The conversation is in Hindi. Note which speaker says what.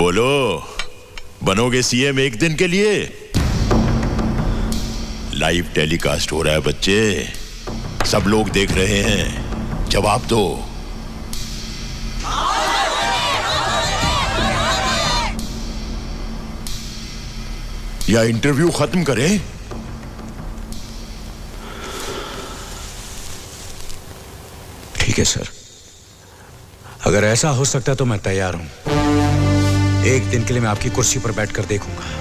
Speaker 1: बोलो, बनोगे सीएम एक दिन के लिए? लाइव टेलीकास्ट हो रहा है बच्चे, सब लोग देख रहे हैं, जवाब दो। या इंटरव्यू खत्म करें?
Speaker 2: ठीक है सर, अगर ऐसा हो सकता तो मैं तैयार हूं। एक दिन के लिए मैं आपकी कुर्सी पर बैठकर देखूंगा।